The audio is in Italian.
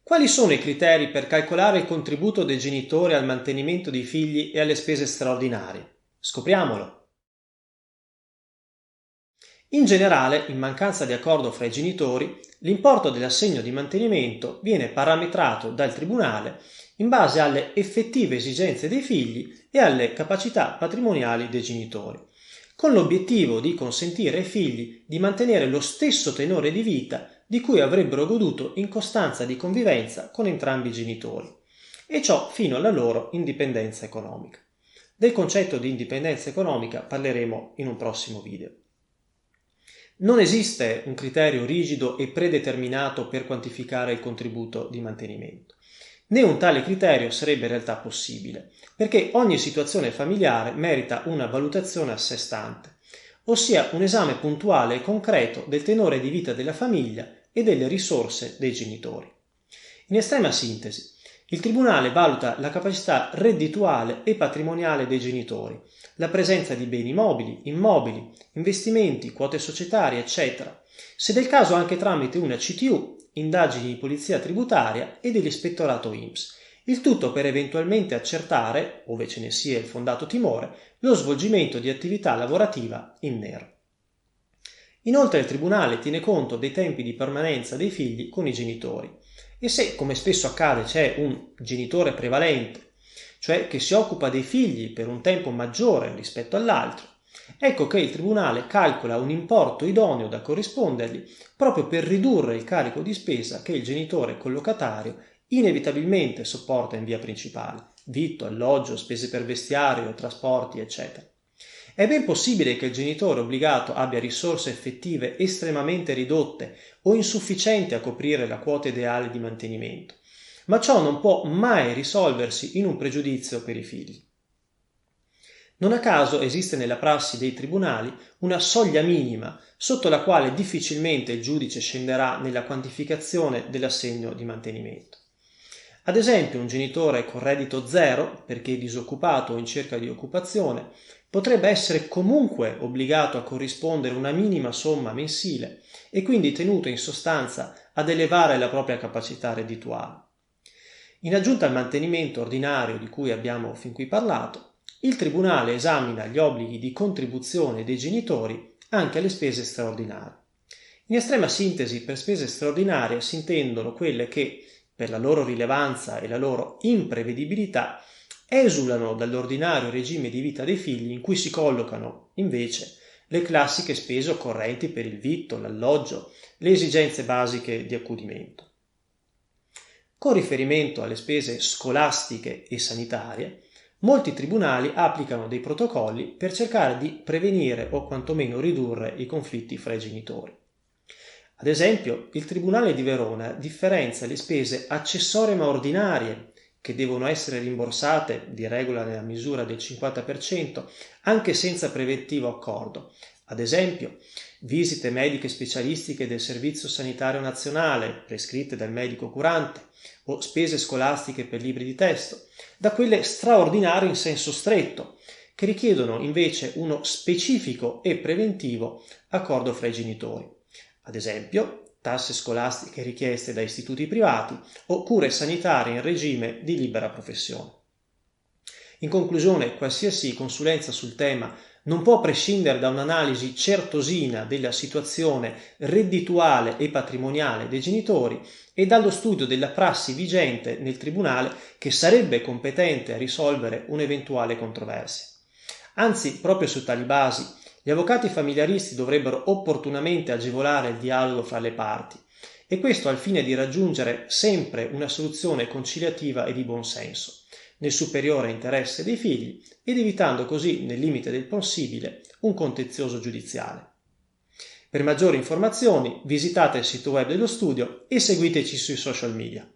Quali sono i criteri per calcolare il contributo dei genitori al mantenimento dei figli e alle spese straordinarie? Scopriamolo! In generale, in mancanza di accordo fra i genitori, l'importo dell'assegno di mantenimento viene parametrato dal tribunale in base alle effettive esigenze dei figli e alle capacità patrimoniali dei genitori, con l'obiettivo di consentire ai figli di mantenere lo stesso tenore di vita di cui avrebbero goduto in costanza di convivenza con entrambi i genitori, e ciò fino alla loro indipendenza economica. Del concetto di indipendenza economica parleremo in un prossimo video. Non esiste un criterio rigido e predeterminato per quantificare il contributo di mantenimento, né un tale criterio sarebbe in realtà possibile, perché ogni situazione familiare merita una valutazione a sé stante, ossia un esame puntuale e concreto del tenore di vita della famiglia e delle risorse dei genitori. In estrema sintesi, il Tribunale valuta la capacità reddituale e patrimoniale dei genitori, la presenza di beni mobili, immobili, investimenti, quote societarie, eccetera, se del caso anche tramite una CTU, indagini di polizia tributaria e dell'ispettorato INPS, il tutto per eventualmente accertare, ove ce ne sia il fondato timore, lo svolgimento di attività lavorativa in nero. Inoltre il Tribunale tiene conto dei tempi di permanenza dei figli con i genitori e se, come spesso accade, c'è un genitore prevalente, cioè che si occupa dei figli per un tempo maggiore rispetto all'altro, ecco che il Tribunale calcola un importo idoneo da corrispondergli proprio per ridurre il carico di spesa che il genitore collocatario inevitabilmente sopporta in via principale, vitto, alloggio, spese per vestiario, trasporti, eccetera. È ben possibile che il genitore obbligato abbia risorse effettive estremamente ridotte o insufficienti a coprire la quota ideale di mantenimento, ma ciò non può mai risolversi in un pregiudizio per i figli. Non a caso esiste nella prassi dei tribunali una soglia minima sotto la quale difficilmente il giudice scenderà nella quantificazione dell'assegno di mantenimento. Ad esempio, un genitore con reddito zero, perché disoccupato o in cerca di occupazione, potrebbe essere comunque obbligato a corrispondere una minima somma mensile e quindi tenuto in sostanza ad elevare la propria capacità reddituale. In aggiunta al mantenimento ordinario di cui abbiamo fin qui parlato, il Tribunale esamina gli obblighi di contribuzione dei genitori anche alle spese straordinarie. In estrema sintesi, per spese straordinarie si intendono quelle che, per la loro rilevanza e la loro imprevedibilità, esulano dall'ordinario regime di vita dei figli in cui si collocano, invece, le classiche spese occorrenti per il vitto, l'alloggio, le esigenze basiche di accudimento. Con riferimento alle spese scolastiche e sanitarie, molti tribunali applicano dei protocolli per cercare di prevenire o quantomeno ridurre i conflitti fra i genitori. Ad esempio, il Tribunale di Verona differenzia le spese accessorie ma ordinarie, che devono essere rimborsate di regola nella misura del 50%, anche senza preventivo accordo. Ad esempio, visite mediche specialistiche del Servizio Sanitario Nazionale, prescritte dal medico curante, o spese scolastiche per libri di testo, da quelle straordinarie in senso stretto, che richiedono invece uno specifico e preventivo accordo fra i genitori. Ad esempio, tasse scolastiche richieste da istituti privati o cure sanitarie in regime di libera professione. In conclusione, qualsiasi consulenza sul tema non può prescindere da un'analisi certosina della situazione reddituale e patrimoniale dei genitori e dallo studio della prassi vigente nel tribunale che sarebbe competente a risolvere un'eventuale controversia. Anzi, proprio su tali basi, gli avvocati familiaristi dovrebbero opportunamente agevolare il dialogo fra le parti, e questo al fine di raggiungere sempre una soluzione conciliativa e di buon senso, nel superiore interesse dei figli ed evitando così, nel limite del possibile, un contenzioso giudiziale. Per maggiori informazioni visitate il sito web dello studio e seguiteci sui social media.